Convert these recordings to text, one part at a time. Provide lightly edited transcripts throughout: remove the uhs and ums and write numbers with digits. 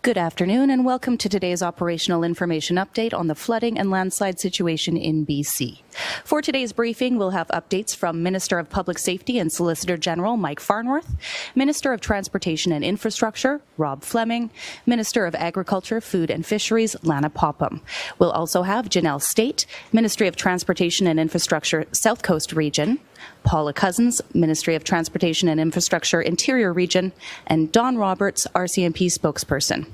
Good afternoon and welcome to today's operational information update on the flooding and landslide situation in BC. For today's briefing, we'll have updates from Minister of Public Safety and Solicitor General Mike Farnworth, Minister of Transportation and Infrastructure Rob Fleming, Minister of Agriculture, Food and Fisheries Lana Popham. We'll also have Janelle State, Ministry of Transportation and Infrastructure South Coast Region, Paula Cousins, Ministry of Transportation and Infrastructure Interior Region, and Don Roberts, RCMP Spokesperson.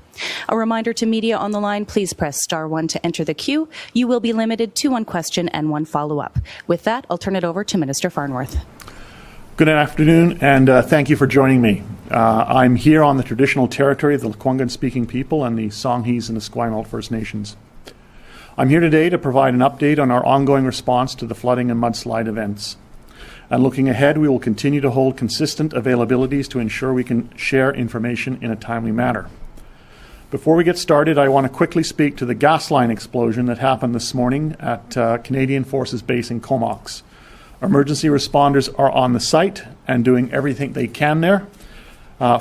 A reminder to media on the line, please press *1 to enter the queue. You will be limited to one question and one follow-up. With that, I'll turn it over to Minister Farnworth. Good afternoon, and thank you for joining me. I'm here on the traditional territory of the Lekwungen-speaking people and the Songhees and the Esquimalt First Nations. I'm here today to provide an update on our ongoing response to the flooding and mudslide events. And looking ahead, we will continue to hold consistent availabilities to ensure we can share information in a timely manner. Before we get started, I want to quickly speak to the gas line explosion that happened this morning at Canadian Forces Base in Comox. Emergency responders are on the site and doing everything they can there.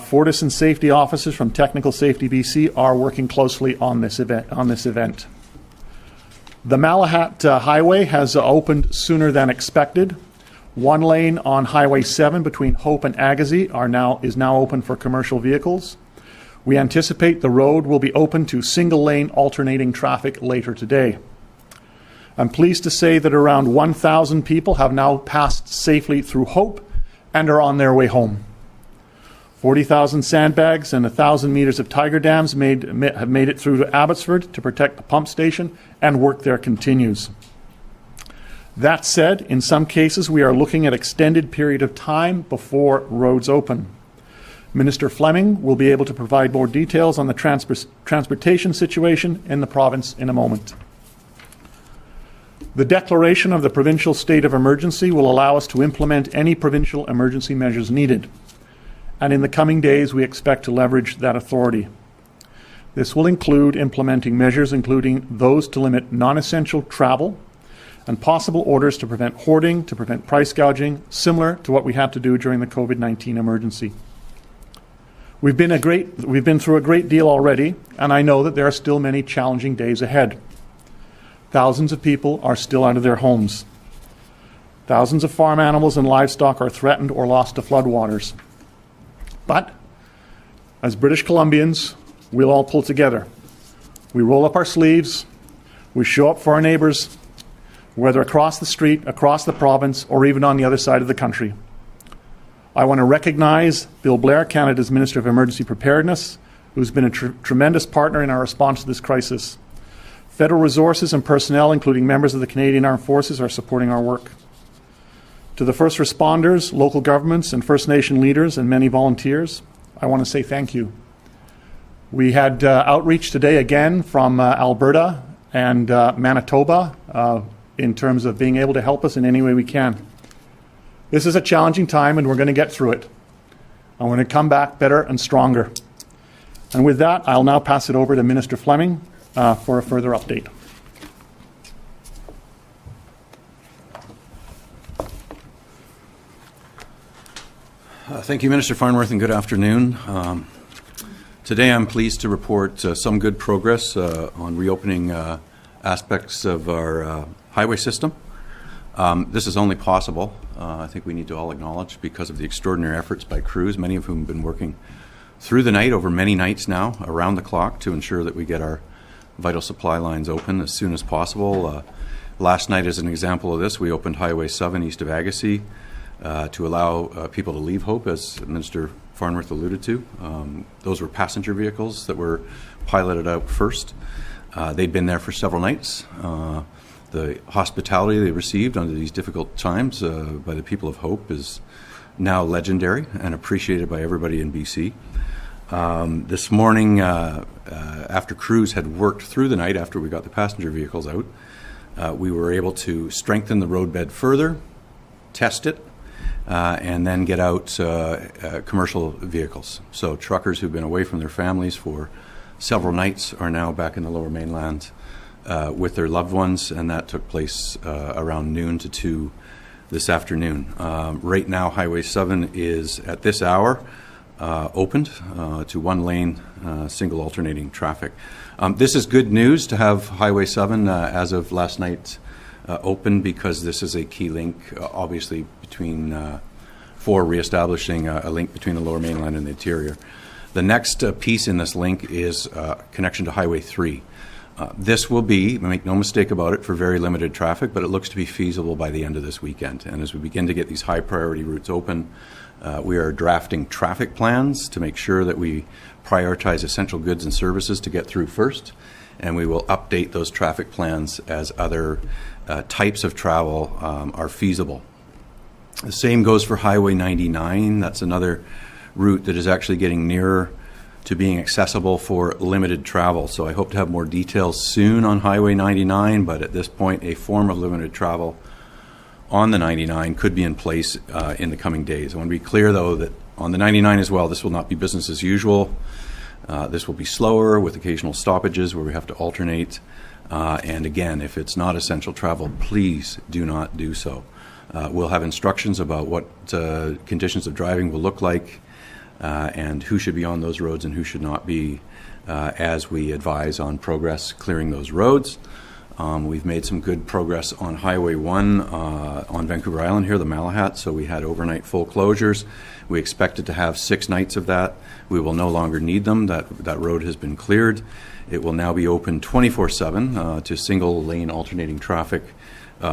Fortis and safety officers from Technical Safety BC are working closely on this event. The Malahat Highway has opened sooner than expected. One lane on Highway 7 between Hope and Agassiz is now open for commercial vehicles. We anticipate the road will be open to single-lane alternating traffic later today. I'm pleased to say that around 1,000 people have now passed safely through Hope and are on their way home. 40,000 sandbags and 1,000 meters of tiger dams have made it through to Abbotsford to protect the pump station, and work there continues. That said, in some cases, we are looking at extended period of time before roads open. Minister Fleming will be able to provide more details on the transportation situation in the province in a moment. The declaration of the provincial state of emergency will allow us to implement any provincial emergency measures needed. And in the coming days, we expect to leverage that authority. This will include implementing measures including those to limit non-essential travel, and possible orders to prevent hoarding, to prevent price gouging, similar to what we had to do during the COVID-19 emergency. We've been through a great deal already, and I know that there are still many challenging days ahead. Thousands of people are still out of their homes. Thousands of farm animals and livestock are threatened or lost to floodwaters. But, as British Columbians, we'll all pull together. We roll up our sleeves, we show up for our neighbours, whether across the street, across the province, or even on the other side of the country. I want to recognize Bill Blair, Canada's Minister of Emergency Preparedness, who's been a tremendous partner in our response to this crisis. Federal resources and personnel, including members of the Canadian Armed Forces, are supporting our work. To the first responders, local governments, and First Nation leaders, and many volunteers, I want to say thank you. We had outreach today again from Alberta and Manitoba, in terms of being able to help us in any way we can. This is a challenging time, and we're going to get through it. I'm going to come back better and stronger. And with that, I'll now pass it over to Minister Fleming for a further update. Thank you, Minister Farnworth, and good afternoon. Today I'm pleased to report some good progress on reopening aspects of our highway system. This is only possible, I think we need to all acknowledge, because of the extraordinary efforts by crews, many of whom have been working through the night, over many nights now, around the clock, to ensure that we get our vital supply lines open as soon as possible. Last night, as an example of this, we opened Highway 7 east of Agassiz to allow people to leave Hope, as Minister Farnworth alluded to. Those were passenger vehicles that were piloted out first. They'd been there for several nights. The hospitality they received under these difficult times by the people of Hope is now legendary and appreciated by everybody in BC. This morning, after crews had worked through the night, after we got the passenger vehicles out, we were able to strengthen the roadbed further, test it, and then get out commercial vehicles. So truckers who've been away from their families for several nights are now back in the Lower Mainland with their loved ones, and that took place around noon to 2 this afternoon. Right now, Highway 7 is, at this hour, opened to one-lane, single alternating traffic. This is good news to have Highway 7 as of last night open, because this is a key link, obviously, for reestablishing a link between the Lower Mainland and the interior. The next piece in this link is connection to Highway 3. This will be, make no mistake about it, for very limited traffic, but it looks to be feasible by the end of this weekend. And as we begin to get these high priority routes open, we are drafting traffic plans to make sure that we prioritize essential goods and services to get through first, and we will update those traffic plans as other types of travel are feasible. The same goes for Highway 99. That's another route that is actually getting nearer to being accessible for limited travel. So I hope to have more details soon on Highway 99, but at this point, a form of limited travel on the 99 could be in place in the coming days. I want to be clear, though, that on the 99 as well, this will not be business as usual. This will be slower with occasional stoppages where we have to alternate. And again, if it's not essential travel, please do not do so. We'll have instructions about what conditions of driving will look like and who should be on those roads and who should not be as we advise on progress clearing those roads. We've made some good progress on Highway 1 on Vancouver Island here, the Malahat, so we had overnight full closures. We expected to have 6 nights of that. We will no longer need them. That road has been cleared. It will now be open 24/7 to single lane alternating traffic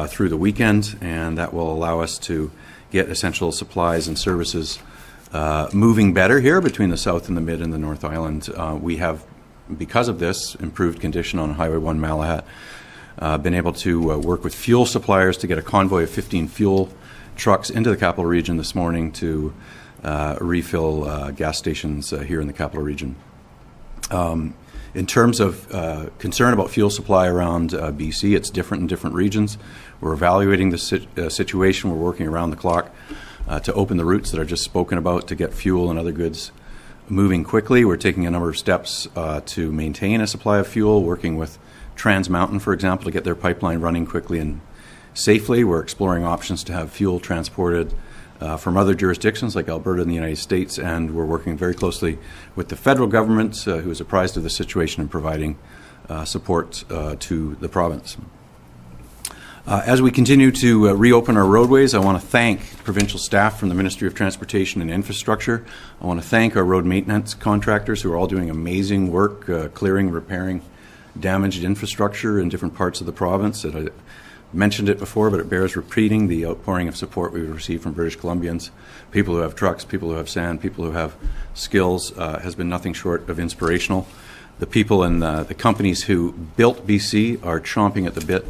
through the weekend, and that will allow us to get essential supplies and services moving better here between the South and the Mid and the North Island. We have, because of this improved condition on Highway 1 Malahat, been able to work with fuel suppliers to get a convoy of 15 fuel trucks into the Capital Region this morning to refill gas stations here in the Capital Region. In terms of concern about fuel supply around BC, it's different in different regions. We're evaluating the situation. We're working around the clock to open the routes that are just spoken about to get fuel and other goods moving quickly. We're taking a number of steps to maintain a supply of fuel, working with Trans Mountain, for example, to get their pipeline running quickly and safely. We're exploring options to have fuel transported from other jurisdictions like Alberta and the United States, and we're working very closely with the federal government, who is apprised of the situation and providing support to the province. As we continue to reopen our roadways, I want to thank provincial staff from the Ministry of Transportation and Infrastructure. I want to thank our road maintenance contractors who are all doing amazing work clearing, repairing damaged infrastructure in different parts of the province. I mentioned it before, but it bears repeating. The outpouring of support we've received from British Columbians, people who have trucks, people who have sand, people who have skills, has been nothing short of inspirational. The people and the companies who built BC are chomping at the bit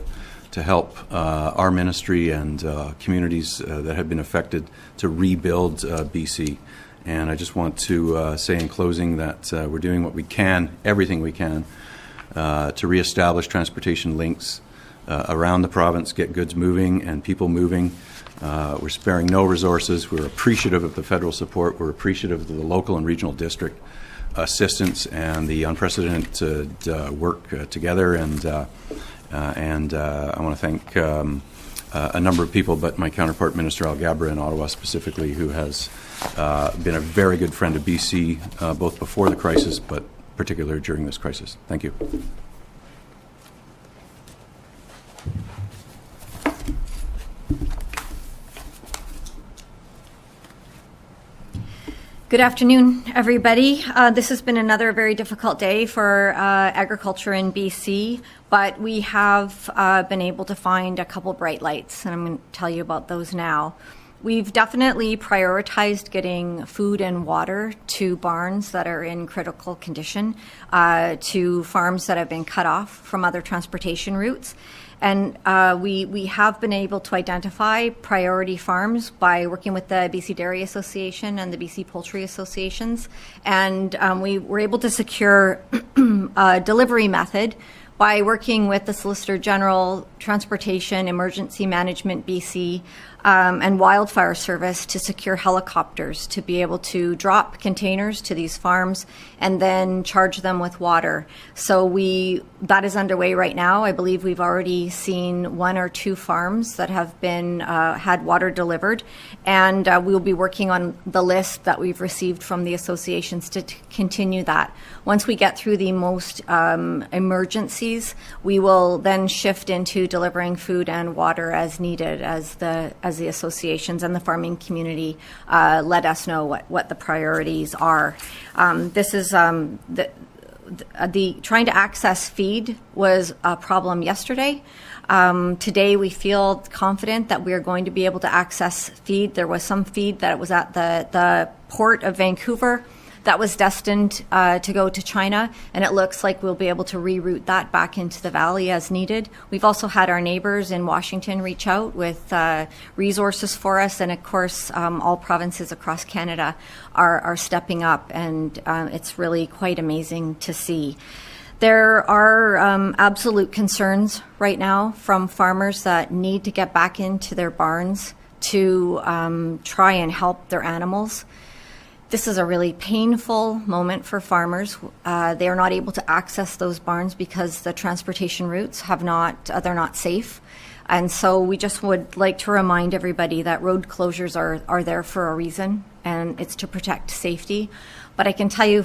to help our ministry and communities that have been affected to rebuild BC. And I just want to say in closing that we're doing what we can, everything we can, to reestablish transportation links around the province, get goods moving and people moving. We're sparing no resources. We're appreciative of the federal support. We're appreciative of the local and regional district assistance and the unprecedented work together. And I want to thank a number of people, but my counterpart, Minister Al Gabra in Ottawa specifically, who has been a very good friend of BC, both before the crisis, but particularly during this crisis. Thank you. Good afternoon, everybody. This has been another very difficult day for agriculture in BC, but we have been able to find a couple bright lights, and I'm going to tell you about those now. We've definitely prioritized getting food and water to barns that are in critical condition, to farms that have been cut off from other transportation routes. And we have been able to identify priority farms by working with the BC Dairy Association and the BC Poultry Associations. And we were able to secure a delivery method by working with the Solicitor General, Transportation, Emergency Management BC, and wildfire service to secure helicopters to be able to drop containers to these farms and then charge them with water. So that is underway right now. I believe we've already seen 1 or 2 farms that have been had water delivered, and we'll be working on the list that we've received from the associations to continue that. Once we get through the most emergencies, we will then shift into delivering food and water as needed as the associations and the farming community let us know what the priorities are. This is the trying to access feed was a problem yesterday. Today we feel confident that we are going to be able to access feed. There was some feed that was at the port of Vancouver that was destined to go to China, and it looks like we'll be able to reroute that back into the valley as needed. We've also had our neighbors in Washington reach out with resources for us, and of course all provinces across Canada are stepping up, and it's really quite amazing to see. There are absolute concerns right now from farmers that need to get back into their barns to try and help their animals. This is a really painful moment for farmers. They are not able to access those barns because the transportation routes they're not safe. And so we just would like to remind everybody that road closures are there for a reason, and it's to protect safety. But I can tell you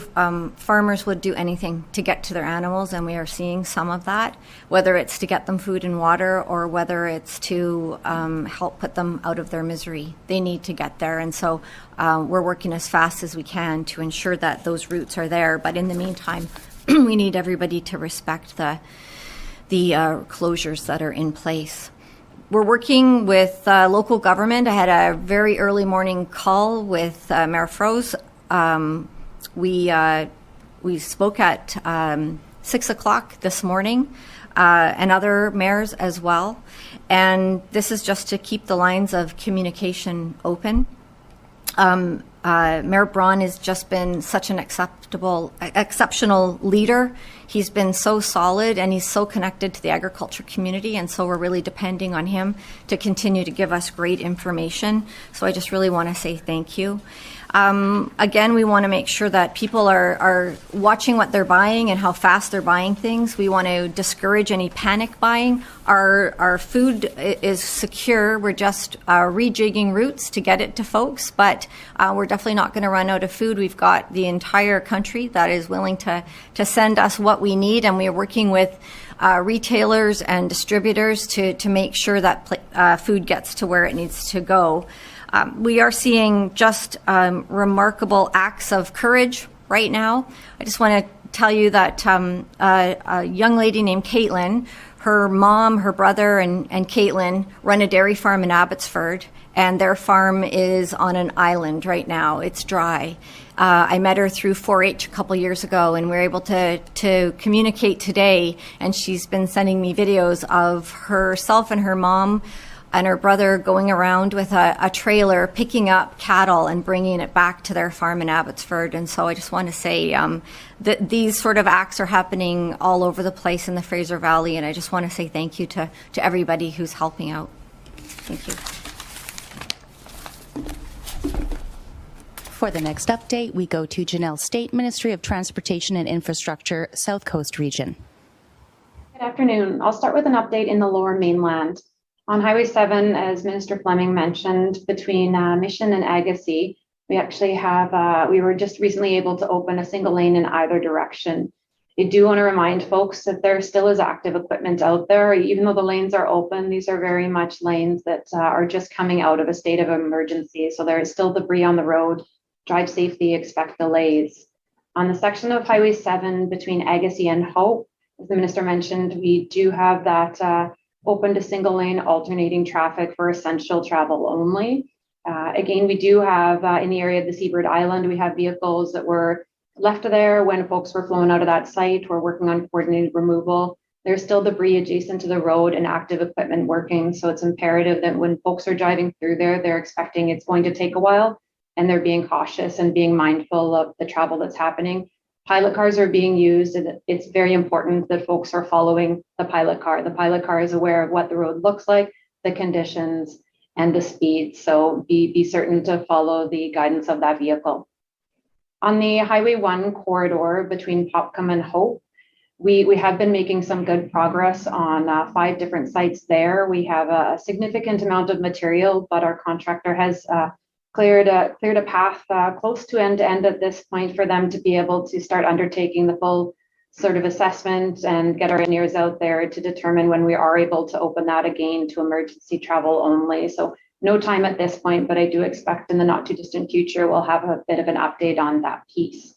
farmers would do anything to get to their animals, and we are seeing some of that, whether it's to get them food and water or whether it's to help put them out of their misery. They need to get there, and so we're working as fast as we can to ensure that those routes are there. But in the meantime, we need everybody to respect the closures that are in place. We're working with local government. I had a very early morning call with Mayor Froese. We spoke at 6 o'clock this morning, and other mayors as well. And this is just to keep the lines of communication open. Mayor Braun has just been such an exceptional leader. He's been so solid, and he's so connected to the agriculture community, and so we're really depending on him to continue to give us great information. So I just really want to say thank you. Again, we want to make sure that people are watching what they're buying and how fast they're buying things. We want to discourage any panic buying. Our food is secure. We're just rejigging routes to get it to folks, but we're definitely not going to run out of food. We've got the entire country that is willing to send us what we need, and we are working with retailers and distributors to make sure that food gets to where it needs to go. We are seeing just remarkable acts of courage right now. I just want to tell you that a young lady named Caitlin, her mom, her brother, and Caitlin run a dairy farm in Abbotsford, and their farm is on an island right now. It's dry. I met her through 4-H a couple years ago, and we were able to communicate today, and she's been sending me videos of herself and her mom and her brother going around with a trailer, picking up cattle and bringing it back to their farm in Abbotsford. And so I just want to say that these sort of acts are happening all over the place in the Fraser Valley, and I just want to say thank you to everybody who's helping out. Thank you. For the next update, we go to Janelle State, Ministry of Transportation and Infrastructure, South Coast Region. Good afternoon. I'll start with an update in the Lower Mainland. On Highway 7, as Minister Fleming mentioned, between Mission and Agassiz, we actually have, we were just recently able to open a single lane in either direction. I do want to remind folks that there still is active equipment out there. Even though the lanes are open, these are very much lanes that are just coming out of a state of emergency. So there is still debris on the road. Drive safely, expect delays. On the section of Highway 7 between Agassiz and Hope, as the Minister mentioned, we do have that open to single lane alternating traffic for essential travel only. Again, we do have in the area of the Seabird Island, we have vehicles that were left there when folks were flown out of that site. We're working on coordinated removal. There's still debris adjacent to the road and active equipment working. So it's imperative that when folks are driving through there, they're expecting it's going to take a while, and they're being cautious and being mindful of the travel that's happening. Pilot cars are being used, and it's very important that folks are following the pilot car. The pilot car is aware of what the road looks like, the conditions, and the speed. So be certain to follow the guidance of that vehicle. On the Highway 1 corridor between Popham and Hope, we have been making some good progress on 5 different sites there. We have a significant amount of material, but our contractor has cleared a path close to end-to-end at this point for them to be able to start undertaking the full sort of assessment and get our engineers out there to determine when we are able to open that again to emergency travel only. So no time at this point, but I do expect in the not too distant future, we'll have a bit of an update on that piece.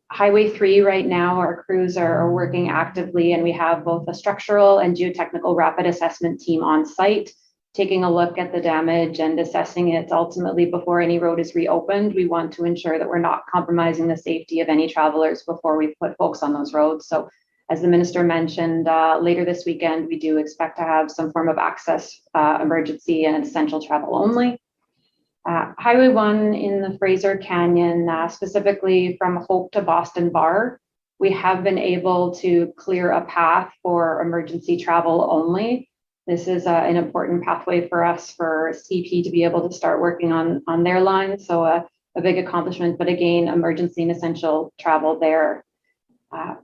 Highway 3 right now, our crews are working actively, and we have both a structural and geotechnical rapid assessment team on site, taking a look at the damage and assessing it ultimately before any road is reopened. We want to ensure that we're not compromising the safety of any travelers before we put folks on those roads. So as the minister mentioned, later this weekend, we do expect to have some form of access emergency and essential travel only. Highway 1 in the Fraser Canyon, specifically from Hope to Boston Bar, we have been able to clear a path for emergency travel only. This is an important pathway for us, for CP to be able to start working on their line. So a big accomplishment, but again, emergency and essential travel there.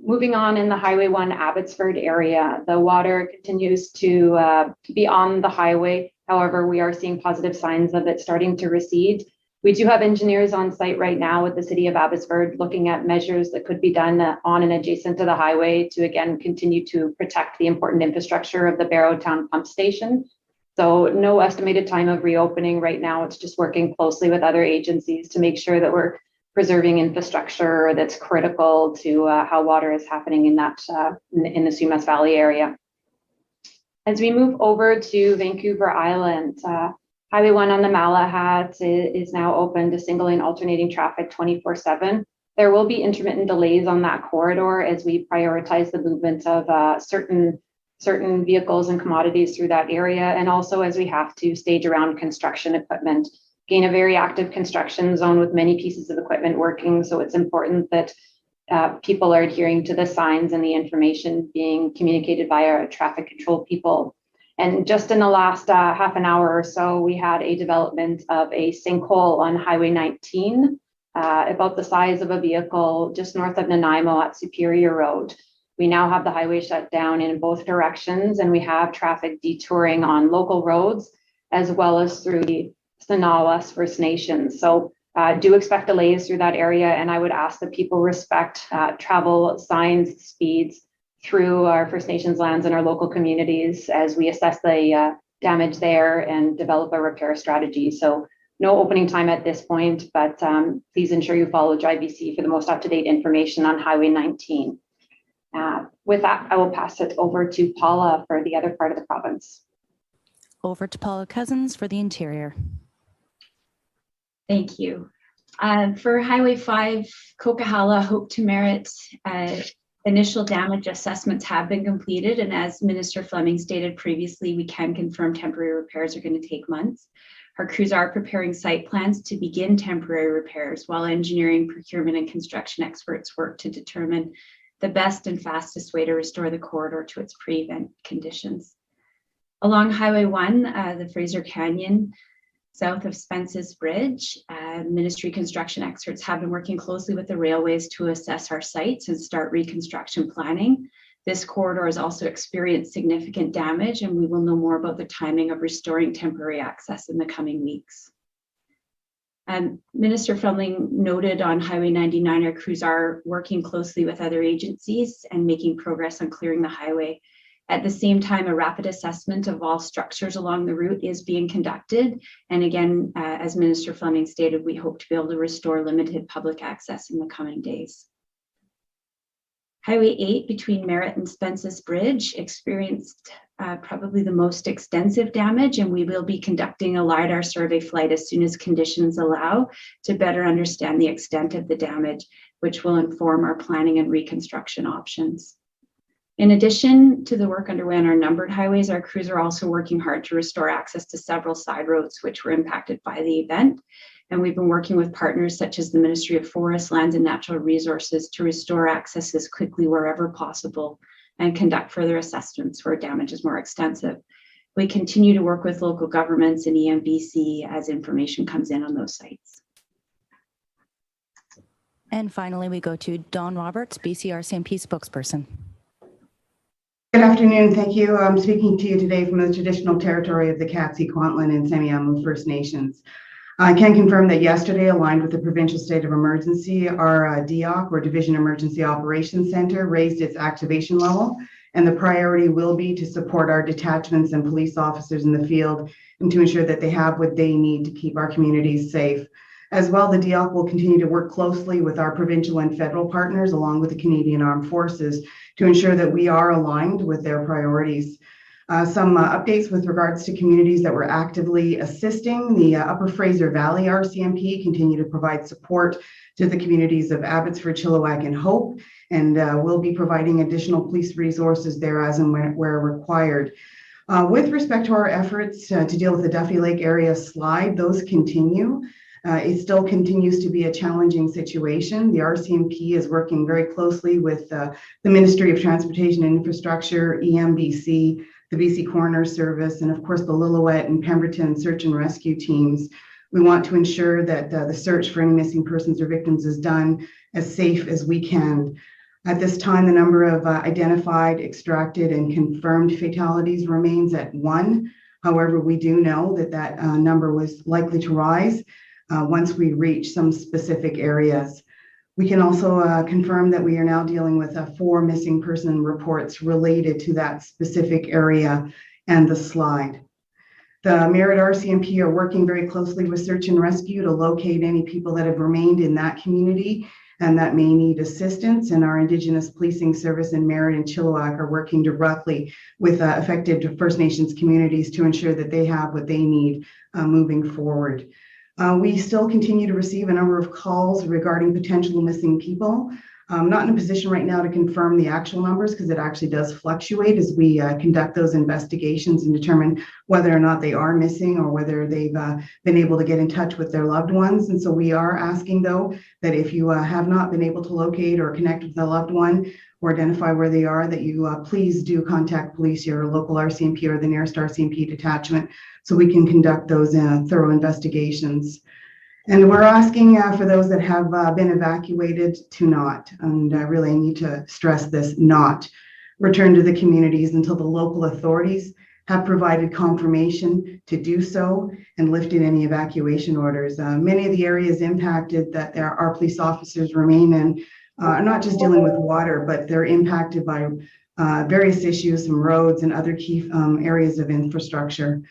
Moving on in the Highway 1 Abbotsford area, the water continues to be on the highway. However, we are seeing positive signs of it starting to recede. We do have engineers on site right now with the City of Abbotsford looking at measures that could be done on and adjacent to the highway to, again, continue to protect the important infrastructure of the Barrowtown pump station. So no estimated time of reopening right now. It's just working closely with other agencies to make sure that we're preserving infrastructure that's critical to how water is happening in that in the Sumas Valley area. As we move over to Vancouver Island, Highway 1 on the Malahat is now open to single and alternating traffic 24/7. There will be intermittent delays on that corridor as we prioritize the movement of certain vehicles and commodities through that area, and also as we have to stage around construction equipment. Again, a very active construction zone with many pieces of equipment working, so it's important that people are adhering to the signs and the information being communicated by our traffic control people. And just in the last half an hour or so, we had a development of a sinkhole on Highway 19, about the size of a vehicle just north of Nanaimo at Superior Road. We now have the highway shut down in both directions, and we have traffic detouring on local roads as well as through the Sanawas First Nations. So do expect delays through that area, and I would ask that people respect travel signs, speeds through our First Nations lands and our local communities as we assess the damage there and develop a repair strategy. So no opening time at this point, but please ensure you follow Drive BC for the most up-to-date information on Highway 19. With that, I will pass it over to Paula for the other part of the province. Over to Paula Cousins for the interior. Thank you. For Highway 5, Coquihalla, Hope to Merit, initial damage assessments have been completed, and as Minister Fleming stated previously, we can confirm temporary repairs are going to take months. Our crews are preparing site plans to begin temporary repairs while engineering, procurement, and construction experts work to determine the best and fastest way to restore the corridor to its pre-event conditions. Along Highway 1, the Fraser Canyon, south of Spence's Bridge, ministry construction experts have been working closely with the railways to assess our sites and start reconstruction planning. This corridor has also experienced significant damage, and we will know more about the timing of restoring temporary access in the coming weeks. Minister Fleming noted on Highway 99, our crews are working closely with other agencies and making progress on clearing the highway. At the same time, a rapid assessment of all structures along the route is being conducted. And again, as Minister Fleming stated, we hope to be able to restore limited public access in the coming days. Highway 8 between Merritt and Spence's Bridge experienced probably the most extensive damage, and we will be conducting a LiDAR survey flight as soon as conditions allow to better understand the extent of the damage, which will inform our planning and reconstruction options. In addition to the work underway on our numbered highways, our crews are also working hard to restore access to several side roads which were impacted by the event. And we've been working with partners such as the Ministry of Forests, Lands and Natural Resources to restore access as quickly wherever possible and conduct further assessments where damage is more extensive. We continue to work with local governments and EMBC as information comes in on those sites. And finally, we go to Dawn Roberts, Bcrcmp spokesperson. Good afternoon. Thank you. I'm speaking to you today from the traditional territory of the Katzie, Kwantlen, and Semiahmoo First Nations. I can confirm that yesterday, aligned with the provincial state of emergency, our DOC, or Division Emergency Operations Center, raised its activation level, and the priority will be to support our detachments and police officers in the field and to ensure that they have what they need to keep our communities safe. As well, the DOC will continue to work closely with our provincial and federal partners, along with the Canadian Armed Forces, to ensure that we are aligned with their priorities. Some updates with regards to communities that we're actively assisting. The Upper Fraser Valley RCMP continue to provide support to the communities of Abbotsford, Chilliwack, and Hope, and we'll be providing additional police resources there as and where required. With respect to our efforts to deal with the Duffy Lake area slide, those continue. It still continues to be a challenging situation. The RCMP is working very closely with the Ministry of Transportation and Infrastructure, EMBC, the BC Coroner Service, and of course the Lillooet and Pemberton search and rescue teams. We want to ensure that the search for any missing persons or victims is done as safe as we can. At this time, the number of identified, extracted, and confirmed fatalities remains at 1. However, we do know that that number was likely to rise once we reach some specific areas. We can also confirm that we are now dealing with 4 missing person reports related to that specific area and the slide. The Merritt RCMP are working very closely with search and rescue to locate any people that have remained in that community and that may need assistance. And our Indigenous Policing Service in Merritt and Chilliwack are working directly with affected First Nations communities to ensure that they have what they need moving forward. We still continue to receive a number of calls regarding potential missing people. I'm not in a position right now to confirm the actual numbers because it actually does fluctuate as we conduct those investigations and determine whether or not they are missing or whether they've been able to get in touch with their loved ones. And so we are asking, though, that if you have not been able to locate or connect with a loved one or identify where they are, that you please do contact police, your local RCMP or the nearest RCMP detachment, so we can conduct those thorough investigations. And we're asking for those that have been evacuated to not, and I really need to stress this, not return to the communities until the local authorities have provided confirmation to do so and lifted any evacuation orders. Many of the areas impacted that our police officers remain in are not just dealing with water, but they're impacted by various issues, some roads and other key areas of infrastructure.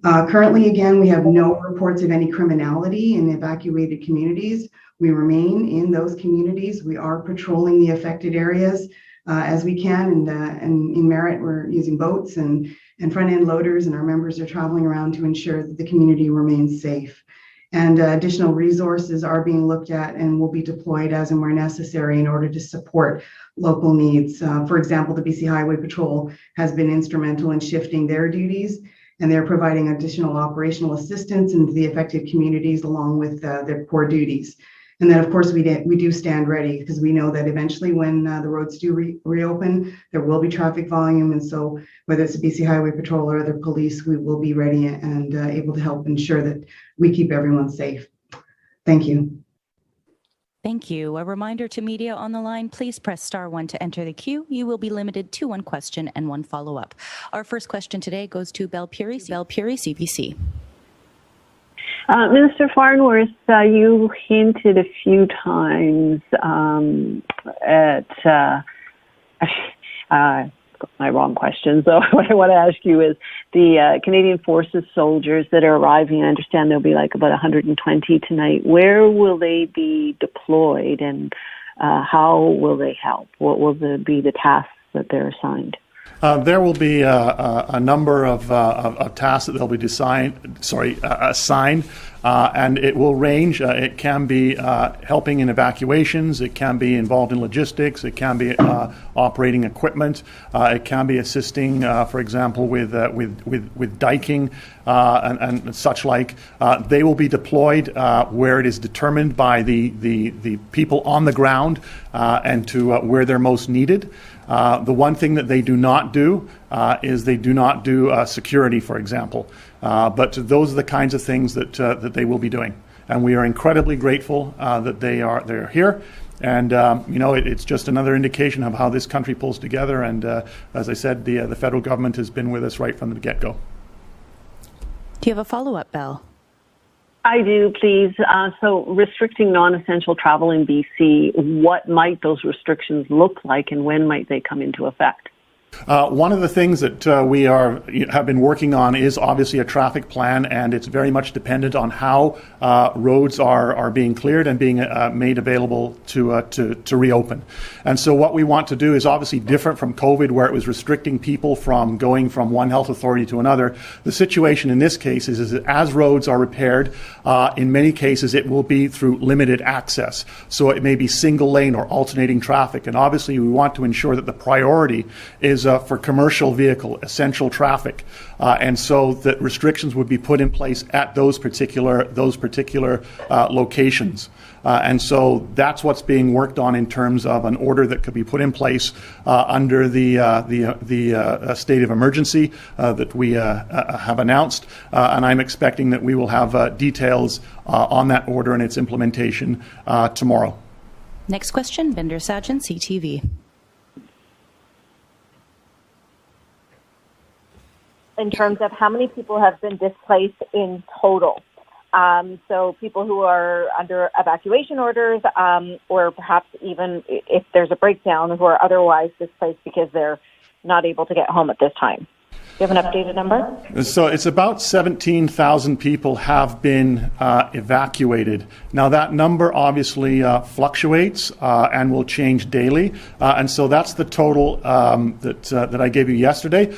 Currently, again, we have no reports of any criminality in evacuated communities. We remain in those communities. We are patrolling the affected areas as we can. And in Merritt, we're using boats and front-end loaders, and our members are traveling around to ensure that the community remains safe. And additional resources are being looked at and will be deployed as and where necessary in order to support local needs. For example, the BC Highway Patrol has been instrumental in shifting their duties, and they're providing additional operational assistance into the affected communities along with their core duties. And then, of course, we do stand ready because we know that eventually when the roads do reopen, there will be traffic volume. And so whether it's the BC Highway Patrol or other police, we will be ready and able to help ensure that we keep everyone safe. Thank you. Thank you. A reminder to media on the line, please press *1 to enter the queue. You will be limited to 1 question and 1 follow-up. Our first question today goes to Bcrcmp, CBC. Minister Farnworth, you hinted a few times at my wrong question. So what I want to ask you is the Canadian Forces soldiers that are arriving, I understand there'll be like about 120 tonight. Where will they be deployed and how will they help? What will be the tasks that they're assigned? There will be a number of tasks that they'll be assigned, and it will range. It can be helping in evacuations. It can be involved in logistics. It can be operating equipment. It can be assisting, for example, with diking and such like. They will be deployed where it is determined by the people on the ground and to where they're most needed. The one thing that they do not do is they do not do security, for example. But those are the kinds of things that they will be doing. And we are incredibly grateful that they're here. And, it's just another indication of how this country pulls together. And as I said, the federal government has been with us right from the get-go. Do you have a follow-up, Belle? I do, please. So restricting non-essential travel in BC, what might those restrictions look like and when might they come into effect? One of the things that we have been working on is obviously a traffic plan, and it's very much dependent on how roads are being cleared and being made available to reopen. And so what we want to do is obviously different from COVID, where it was restricting people from going from one health authority to another. The situation in this case is that as roads are repaired, in many cases it will be through limited access. So it may be single lane or alternating traffic. And obviously we want to ensure that the priority is for commercial vehicle, essential traffic. And so that restrictions would be put in place at those particular locations. And so that's what's being worked on in terms of an order that could be put in place under the state of emergency that we have announced. And I'm expecting that we will have details on that order and its implementation tomorrow. Next question, Bender Sajjan, CTV. In terms of how many people have been displaced in total. So people who are under evacuation orders, or perhaps even if there's a breakdown, who are otherwise displaced because they're not able to get home at this time. Do you have an updated number? So it's about 17,000 people have been evacuated. Now that number obviously fluctuates and will change daily, and so that's the total that I gave you yesterday.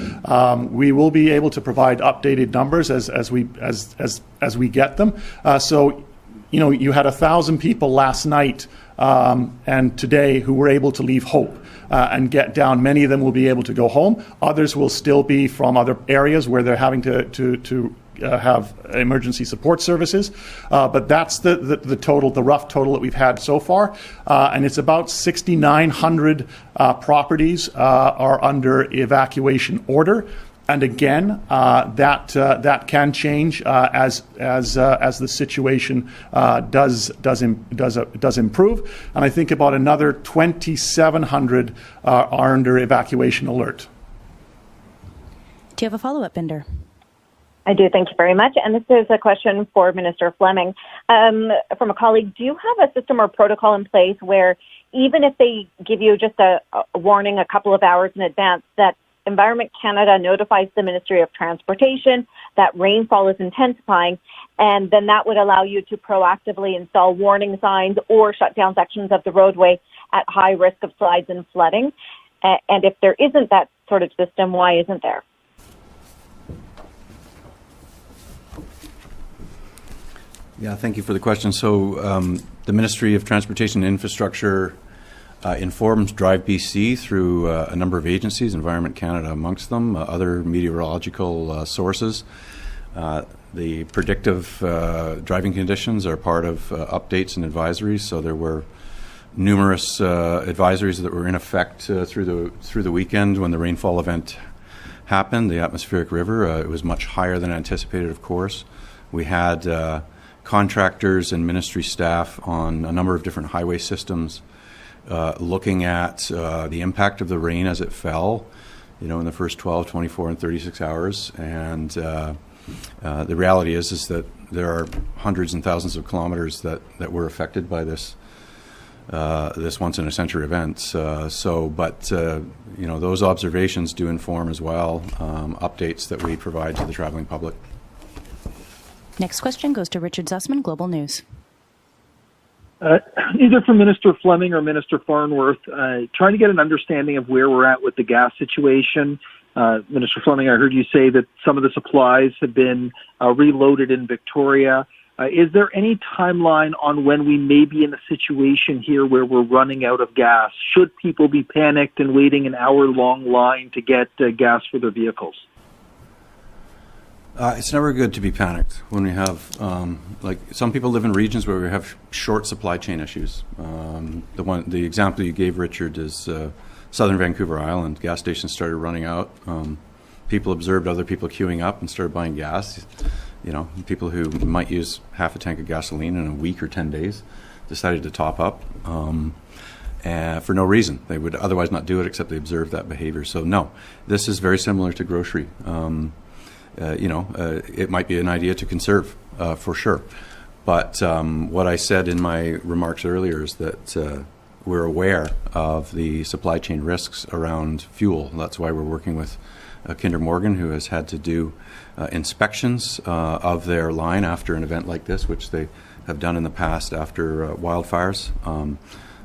We will be able to provide updated numbers as we get them. So you had 1,000 people last night and today who were able to leave Hope. And get down. Many of them will be able to go home. Others will still be from other areas where they're having to have emergency support services. But that's the total, the rough total that we've had so far. And it's about 6,900 properties are under evacuation order. And again, that can change as the situation does improve. And I think about another 2,700 are under evacuation alert. Do you have a follow-up, Bender? I do. Thank you very much. And this is a question for Minister Fleming from a colleague. Do you have a system or protocol in place where even if they give you just a warning a couple of hours in advance, that Environment Canada notifies the Ministry of Transportation that rainfall is intensifying, and then that would allow you to proactively install warning signs or shut down sections of the roadway at high risk of slides and flooding? And if there isn't that sort of system, why isn't there? Yeah, thank you for the question. So the Ministry of Transportation and Infrastructure informs Drive BC through a number of agencies, Environment Canada amongst them, other meteorological sources. The predictive driving conditions are part of updates and advisories, so there were numerous advisories that were in effect through the weekend when the rainfall event happened, the atmospheric river. It was much higher than anticipated, of course. We had contractors and ministry staff on a number of different highway systems looking at the impact of the rain as it fell, in the first 12, 24, and 36 hours. And the reality is that there are hundreds and thousands of kilometers that were affected by this once-in-a-century event. Those observations do inform as well updates that we provide to the traveling public. Next question goes to Richard Zussman, Global News. Either for Minister Fleming or Minister Farnworth, trying to get an understanding of where we're at with the gas situation. Minister Fleming, I heard you say that some of the supplies have been reloaded in Victoria. Is there any timeline on when we may be in a situation here where we're running out of gas? Should people be panicked and waiting an hour-long line to get gas for their vehicles? It's never good to be panicked when we have, some people live in regions where we have short supply chain issues. The example you gave, Richard, is southern Vancouver Island. Gas stations started running out. People observed other people queuing up and started buying gas. You know, people who might use half a tank of gasoline in a week or 10 days decided to top up for no reason. They would otherwise not do it, except they observed that behavior. So no, this is very similar to grocery. It might be an idea to conserve for sure. But what I said in my remarks earlier is that we're aware of the supply chain risks around fuel. That's why we're working with Kinder Morgan, who has had to do inspections of their line after an event like this, which they have done in the past after wildfires.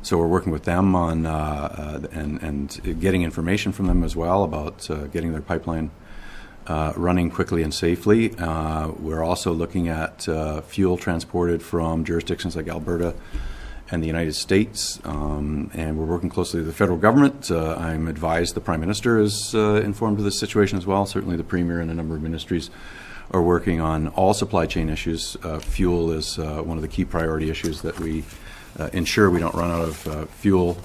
So we're working with them on and getting information from them as well about getting their pipeline running quickly and safely. We're also looking at fuel transported from jurisdictions like Alberta and the United States, and we're working closely with the federal government. I'm advised the Prime Minister is informed of this situation as well. Certainly the Premier and a number of ministries are working on all supply chain issues. Fuel is one of the key priority issues that we ensure we don't run out of fuel.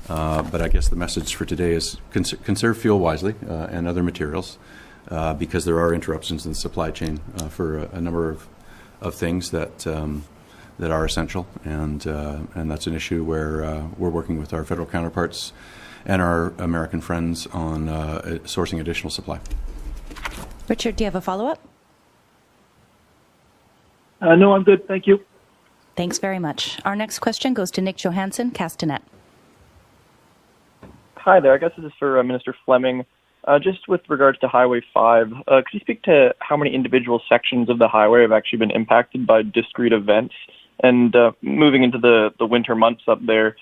But I guess the message for today is conserve fuel wisely and other materials because there are interruptions in the supply chain for a number of things that are essential, and that's an issue where we're working with our federal counterparts and our American friends on sourcing additional supply. Richard, do you have a follow-up? No, I'm good. Thank you. Thanks very much. Our next question goes to Nick Johansson, Castanet. Hi there. I guess this is for Minister Fleming. Just with regards to Highway 5, could you speak to how many individual sections of the highway have actually been impacted by discrete events? And moving into the winter months up there,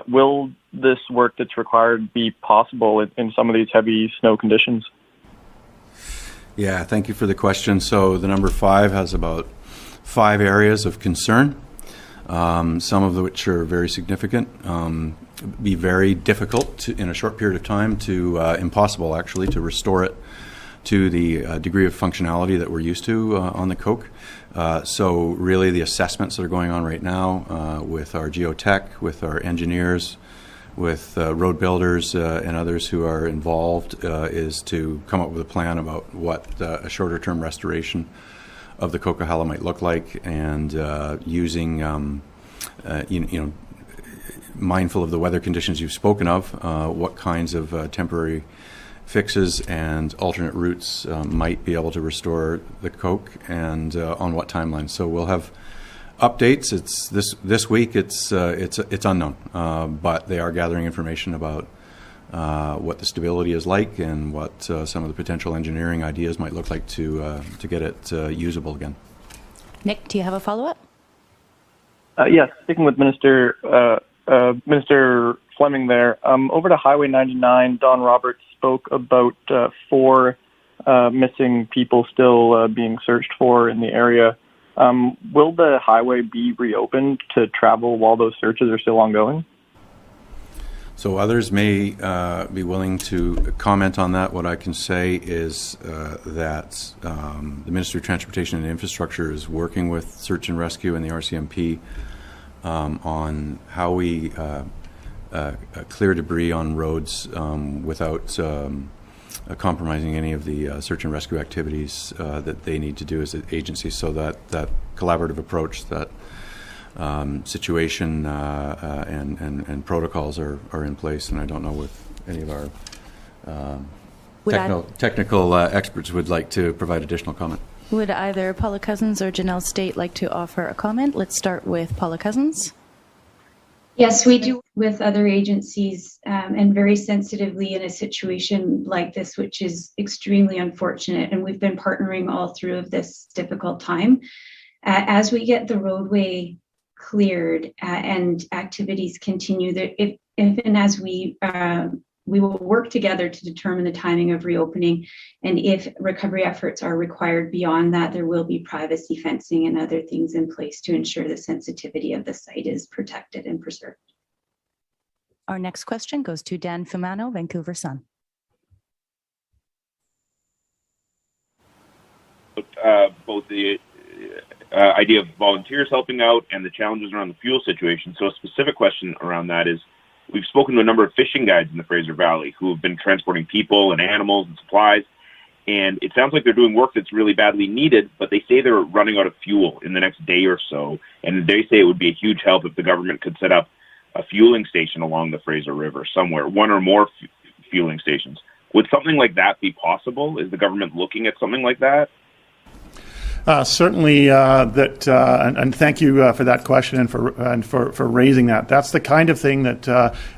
will this work that's required be possible in some of these heavy snow conditions? Yeah, thank you for the question. So the number 5 has about 5 areas of concern, some of which are very significant, be very difficult to, in a short period of time, to impossible actually to restore it to the degree of functionality that we're used to on the Coke. So really the assessments that are going on right now with our geotech, with our engineers, with road builders and others who are involved is to come up with a plan about what a shorter term restoration of the Coquihalla might look like, and using mindful of the weather conditions you've spoken of, what kinds of temporary fixes and alternate routes might be able to restore the Coke, and on what timeline. So we'll have updates. It's this week. It's unknown, but they are gathering information about what the stability is like and what some of the potential engineering ideas might look like to get it usable again. Nick, do you have a follow-up? Yes, sticking with Minister Fleming there. Over to Highway 99, Don Roberts spoke about 4 missing people still being searched for in the area. Will the highway be reopened to travel while those searches are still ongoing? So others may be willing to comment on that. What I can say is that the Ministry of Transportation and Infrastructure is working with Search and Rescue and the RCMP on how we clear debris on roads without compromising any of the search and rescue activities that they need to do as agencies. So that collaborative approach, that situation and protocols are in place, and I don't know if any of our technical experts would like to provide additional comment. Would either Paula Cousins or Janelle State like to offer a comment? Let's start with Paula Cousins. Yes, we do with other agencies and very sensitively in a situation like this, which is extremely unfortunate. And we've been partnering all through of this difficult time. As we get the roadway cleared and activities continue, if and as we will work together to determine the timing of reopening, and if recovery efforts are required beyond that, there will be privacy fencing and other things in place to ensure the sensitivity of the site is protected and preserved. Our next question goes to Dan Fumano, Vancouver Sun. Both the idea of volunteers helping out and the challenges around the fuel situation. So a specific question around that is, we've spoken to a number of fishing guides in the Fraser Valley who have been transporting people and animals and supplies. And it sounds like they're doing work that's really badly needed, but they say they're running out of fuel in the next day or so. And they say it would be a huge help if the government could set up a fueling station along the Fraser River somewhere, one or more fueling stations. Would something like that be possible? Is the government looking at something like that? Certainly, and thank you for that question and for raising that. That's the kind of thing that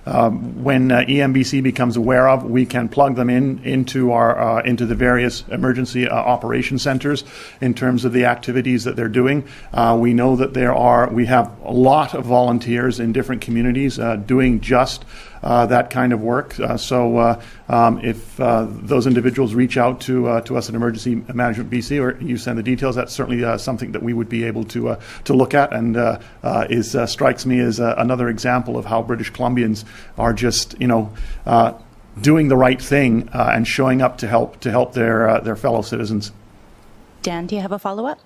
when EMBC becomes aware of, we can plug them into the various emergency operation centers in terms of the activities that they're doing. We know that we have a lot of volunteers in different communities doing just that kind of work. So if those individuals reach out to us at Emergency Management BC, or you send the details, that's certainly something that we would be able to look at, and strikes me as another example of how British Columbians are just doing the right thing and showing up to help their fellow citizens. Dan, do you have a follow-up?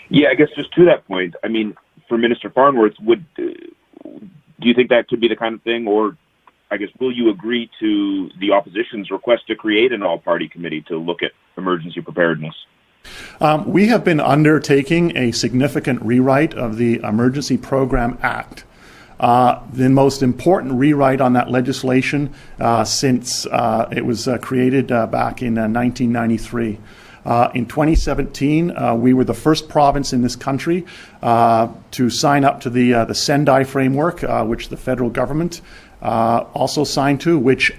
Yeah, I guess just to that point, I mean, for Minister Farnworth, do you think that could be the kind of thing, or I guess will you agree to the opposition's request to create an all-party committee to look at emergency preparedness? We have been undertaking a significant rewrite of the Emergency Program Act. The most important rewrite on that legislation since it was created back in 1993. In 2017, we were the first province in this country to sign up to the Sendai framework, which the federal government also signed to, which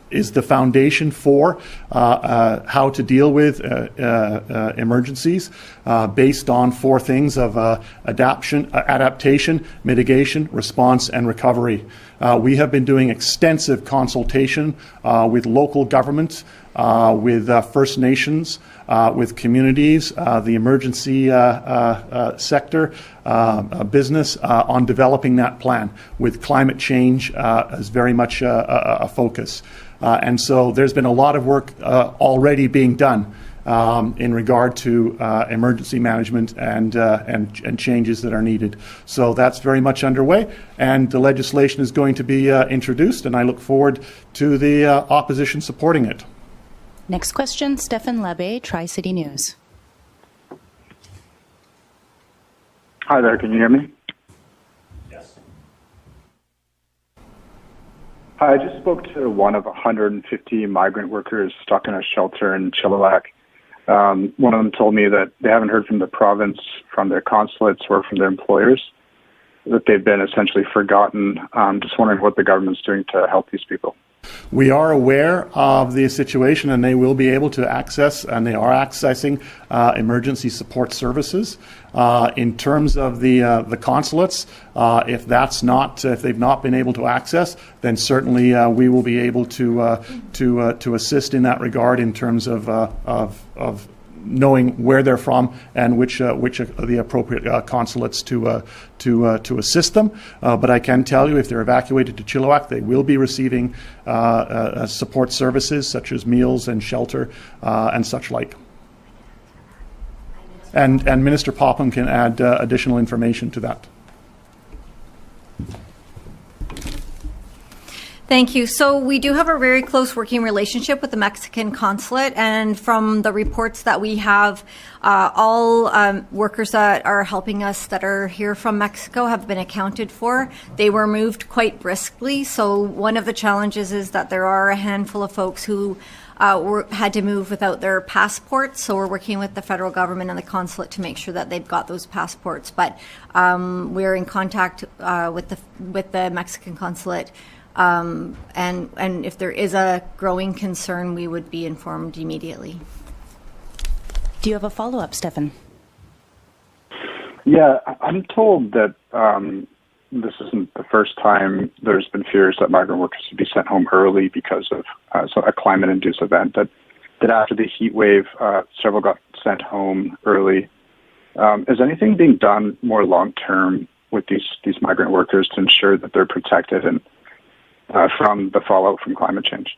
is the foundation for how to deal with emergencies based on four things of adaptation, mitigation, response, and recovery. We have been doing extensive consultation with local governments, with First Nations, with communities, the emergency sector, business on developing that plan, with climate change as very much a focus. And so there's been a lot of work already being done in regard to emergency management and changes that are needed. So that's very much underway, and the legislation is going to be introduced, and I look forward to the opposition supporting it. Next question, Stefan Lebe, Tri-City News. Hi there, can you hear me? Yes. Hi, I just spoke to one of 150 migrant workers stuck in a shelter in Chilliwack. One of them told me that they haven't heard from the province, from their consulates, or from their employers, that they've been essentially forgotten. Just wondering what the government's doing to help these people. We are aware of the situation, and they will be able to access, and they are accessing emergency support services. In terms of the consulates, if they've not been able to access, then certainly we will be able to assist in that regard in terms of knowing where they're from and which are the appropriate consulates to assist them. But I can tell you, if they're evacuated to Chilliwack, they will be receiving support services such as meals and shelter and such like. And Minister Popham can add additional information to that. Thank you. So we do have a very close working relationship with the Mexican consulate, and from the reports that we have, all workers that are helping us that are here from Mexico have been accounted for. They were moved quite briskly. So one of the challenges is that there are a handful of folks who had to move without their passports. So we're working with the federal government and the consulate to make sure that they've got those passports. But we're in contact with the Mexican consulate. And if there is a growing concern, we would be informed immediately. Do you have a follow-up, Stefan? Yeah, I'm told that this isn't the first time there's been fears that migrant workers would be sent home early because of a climate-induced event, that after the heat wave, several got sent home early. Is anything being done more long-term with these migrant workers to ensure that they're protected and from the fallout from climate change?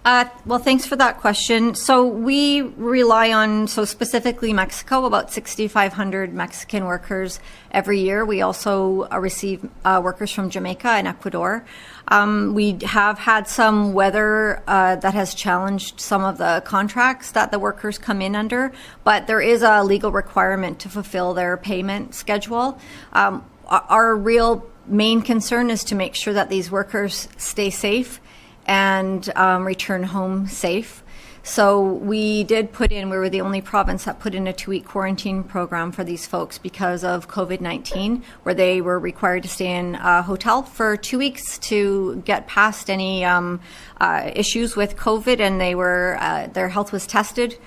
Well, thanks for that question. So we rely on, specifically Mexico, about 6,500 Mexican workers every year. We also receive workers from Jamaica and Ecuador. We have had some weather that has challenged some of the contracts that the workers come in under, but there is a legal requirement to fulfill their payment schedule. Our real main concern is to make sure that these workers stay safe and return home safe. So we did we were the only province that put in a 2-week quarantine program for these folks because of COVID-19, where they were required to stay in a hotel for 2 weeks to get past any issues with COVID, and their health was tested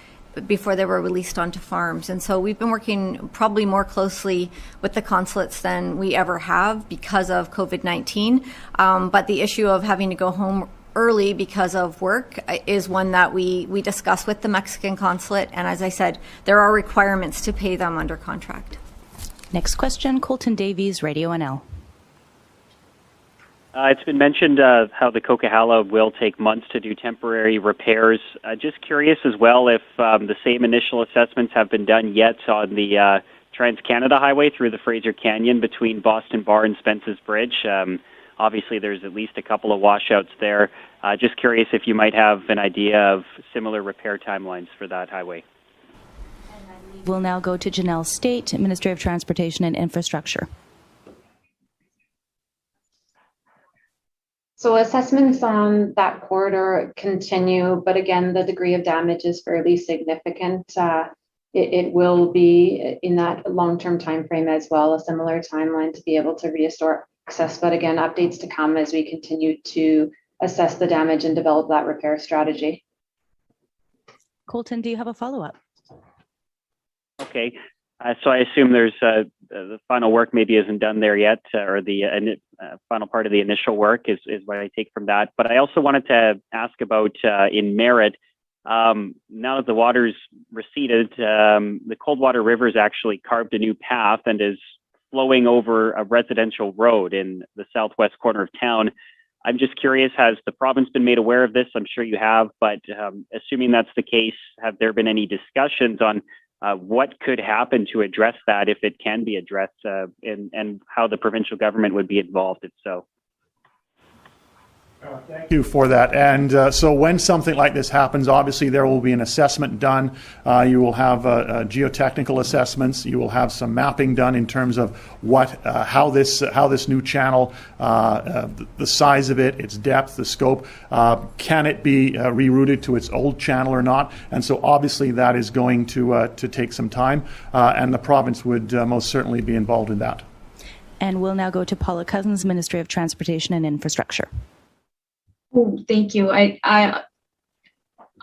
before they were released onto farms. And so we've been working probably more closely with the consulates than we ever have because of COVID-19. But the issue of having to go home early because of work is one that we discuss with the Mexican consulate. And as I said, there are requirements to pay them under contract. Next question, Colton Davies, Radio NL. It's been mentioned how the Coquihalla will take months to do temporary repairs. Just curious as well if the same initial assessments have been done yet on the Trans-Canada Highway through the Fraser Canyon between Boston Bar and Spence's Bridge. Obviously, there's at least a couple of washouts there. Just curious if you might have an idea of similar repair timelines for that highway. We'll now go to Janelle State, Minister of Transportation and Infrastructure. So assessments on that corridor continue, but again, the degree of damage is fairly significant. It will be in that long-term time frame as well, a similar timeline to be able to restore access. But again, updates to come as we continue to assess the damage and develop that repair strategy. Colton, do you have a follow-up? Okay. So I assume there's the final work maybe isn't done there yet, or the final part of the initial work is what I take from that. But I also wanted to ask about in Merritt, now that the water's receded, the Coldwater River has actually carved a new path and is flowing over a residential road in the southwest corner of town. I'm just curious, has the province been made aware of this? I'm sure you have, but assuming that's the case, have there been any discussions on what could happen to address that if it can be addressed, and how the provincial government would be involved if so? Thank you for that. And so when something like this happens, obviously there will be an assessment done. You will have geotechnical assessments. You will have some mapping done in terms of how this new channel, the size of it, its depth, the scope, can it be rerouted to its old channel or not? And so obviously that is going to take some time, and the province would most certainly be involved in that. And we'll now go to Paula Cousins, Ministry of Transportation and Infrastructure. Oh, thank you. I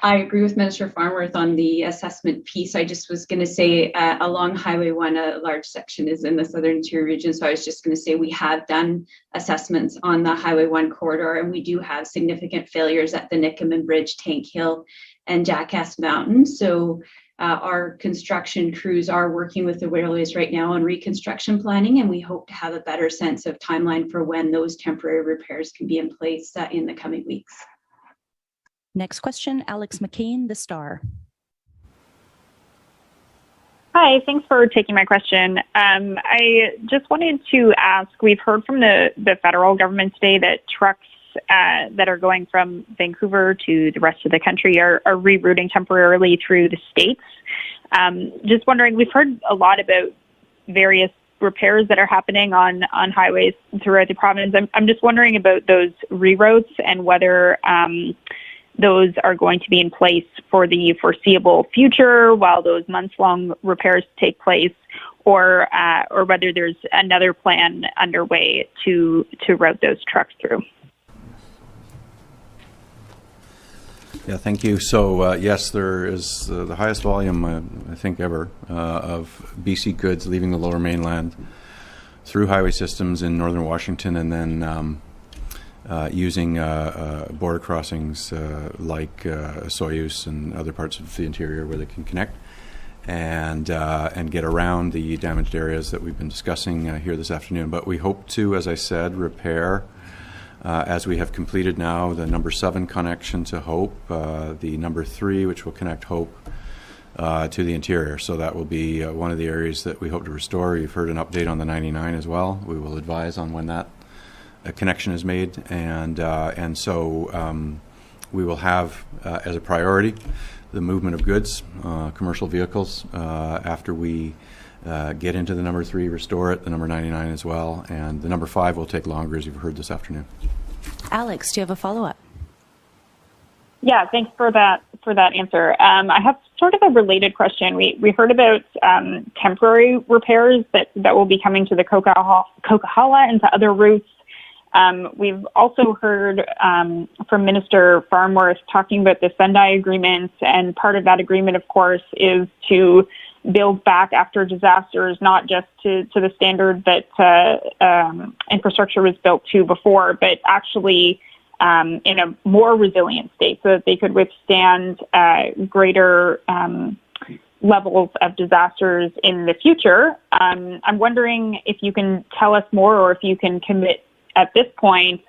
agree with Minister Farnworth on the assessment piece. I just was going to say along Highway 1, a large section is in the Southern Interior region. So I was just going to say we have done assessments on the Highway 1 corridor, and we do have significant failures at the Nickaman Bridge, Tank Hill, and Jackass Mountain. So our construction crews are working with the railways right now on reconstruction planning, and we hope to have a better sense of timeline for when those temporary repairs can be in place in the coming weeks. Next question, Alex McCain, The Star. Hi, thanks for taking my question. I just wanted to ask, we've heard from the federal government today that trucks that are going from Vancouver to the rest of the country are rerouting temporarily through the states. Just wondering, we've heard a lot about various repairs that are happening on highways throughout the province. I'm just wondering about those reroutes and whether those are going to be in place for the foreseeable future while those months-long repairs take place, or whether there's another plan underway to route those trucks through. Yeah, thank you. So yes, there is the highest volume, I think, ever of BC goods leaving the Lower Mainland through highway systems in northern Washington, and then using border crossings like Soyuz and other parts of the interior where they can connect and get around the damaged areas that we've been discussing here this afternoon. But we hope to, as I said, repair as we have completed now the number 7 connection to Hope, the number 3, which will connect Hope to the interior. So that will be one of the areas that we hope to restore. You've heard an update on the 99 as well. We will advise on when that connection is made, and so we will have as a priority the movement of goods, commercial vehicles, after we get into the number 3, restore it, the number 99 as well, and the number 5 will take longer, as you've heard this afternoon. Alex, do you have a follow-up? Yeah, thanks for that answer. I have sort of a related question. We heard about temporary repairs that will be coming to the Coquihalla and to other routes. We've also heard from Minister Farnworth talking about the Sendai agreement, and part of that agreement, of course, is to build back after disasters, not just to the standard that infrastructure was built to before, but actually in a more resilient state so that they could withstand greater levels of disasters in the future. I'm wondering if you can tell us more, or if you can commit at this point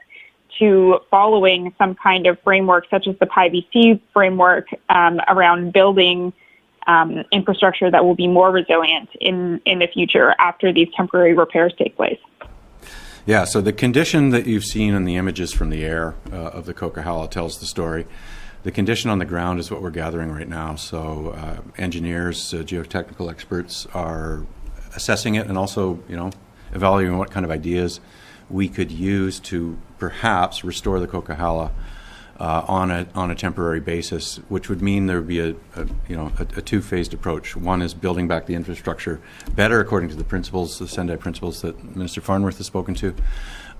to following some kind of framework such as the PIVC framework around building infrastructure that will be more resilient in the future after these temporary repairs take place. Yeah, so the condition that you've seen in the images from the air of the Coquihalla tells the story. The condition on the ground is what we're gathering right now. So engineers, geotechnical experts are assessing it, and also, evaluating what kind of ideas we could use to perhaps restore the Coquihalla on a temporary basis, which would mean there would be a two-phased approach. One is building back the infrastructure better according to the principles, the Sendai principles that Minister Farnworth has spoken to.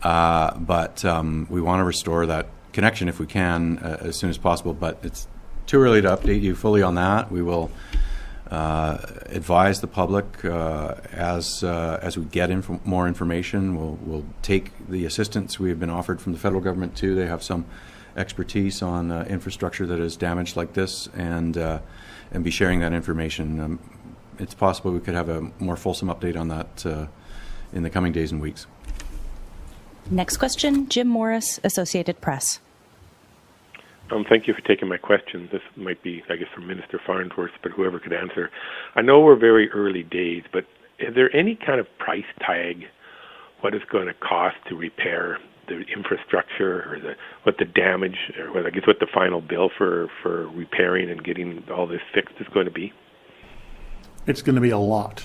But we want to restore that connection if we can as soon as possible. But it's too early to update you fully on that. We will advise the public as we get more information. We'll take the assistance we have been offered from the federal government too. They have some expertise on infrastructure that is damaged like this, and be sharing that information. It's possible we could have a more fulsome update on that in the coming days and weeks. Next question, Jim Morris, Associated Press. Thank you for taking my question. This might be, I guess, for Minister Farnworth, but whoever could answer. I know we're very early days, but is there any kind of price tag, what it's going to cost to repair the infrastructure, or what the damage, or what the final bill for repairing and getting all this fixed is going to be? It's going to be a lot.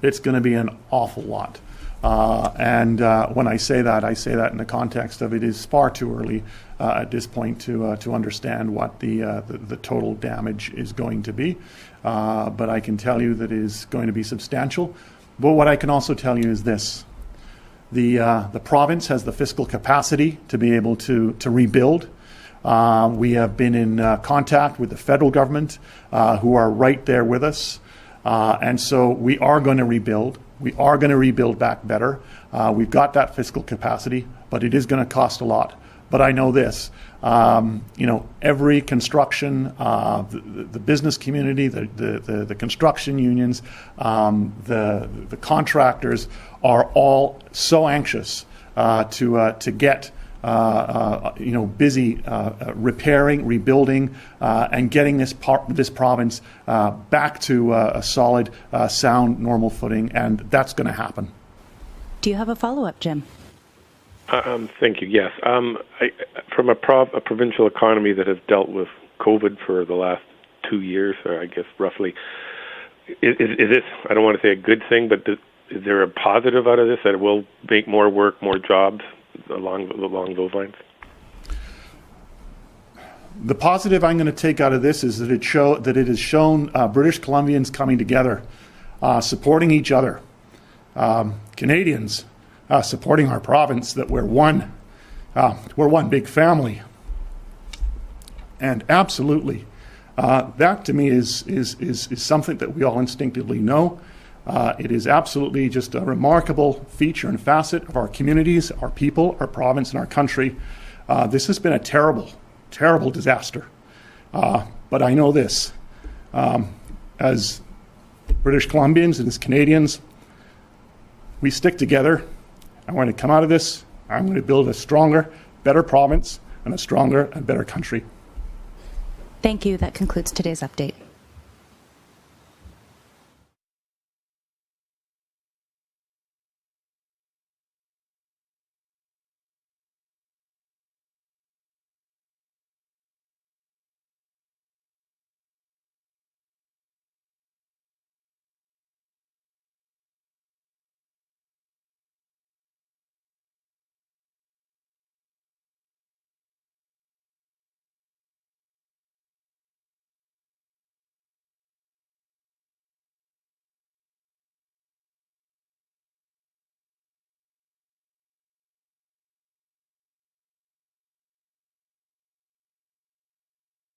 It's going to be an awful lot. And when I say that in the context of it is far too early at this point to understand what the total damage is going to be. But I can tell you that it is going to be substantial. But what I can also tell you is this. The province has the fiscal capacity to be able to rebuild. We have been in contact with the federal government, who are right there with us. And so we are going to rebuild. We are going to rebuild back better. We've got that fiscal capacity, but it is going to cost a lot. But I know this, every construction, the business community, the construction unions, the contractors are all so anxious to get busy repairing, rebuilding, and getting this province back to a solid, sound, normal footing, and that's going to happen. Do you have a follow-up, Jim? Thank you. Yes. From a provincial economy that has dealt with COVID for the last 2 years, or I guess roughly, is this, I don't want to say a good thing, but is there a positive out of this, that it will make more work, more jobs along those lines? The positive I'm going to take out of this is that it has shown British Columbians coming together, supporting each other, Canadians supporting our province, that we're one big family. And absolutely, that to me is something that we all instinctively know. It is absolutely just a remarkable feature and facet of our communities, our people, our province, and our country. This has been a terrible, terrible disaster. But I know this, as British Columbians and as Canadians, we stick together, and we're going to come out of this I'm going to build a stronger, better province and a stronger and better country. Thank you. That concludes today's update.